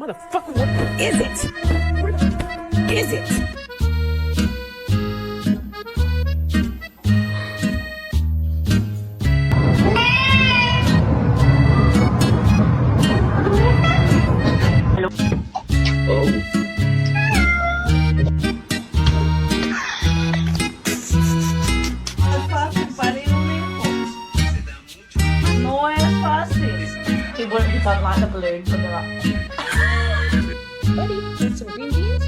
Motherfucker, what is it? What is it? Es fácil parir un hijo. No es fácil. He wouldn't be talking like a balloon, but they're like, Buddy, some green beans?